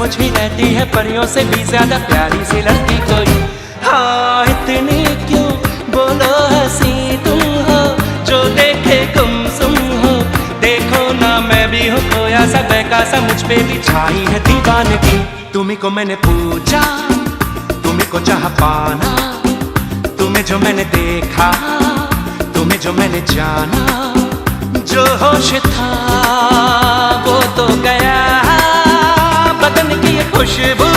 सचमुच ही रहती है परियों से भी ज्यादा प्यारी सी लड़की कोई। हाँ इतनी क्यों बोलो हंसी तुम हो, जो देखे गुमसुम हो। देखो ना मैं भी हूँ खोया सा बहका सा, मुझ पे भी छाई है दीवानगी। तुम्हीं को मैंने पूछा, तुम्हीं को चाह पाना, तुम्हें जो मैंने देखा, तुम्हें जो मैंने जाना। जो होश था वो तो गया, बदन की खुशबू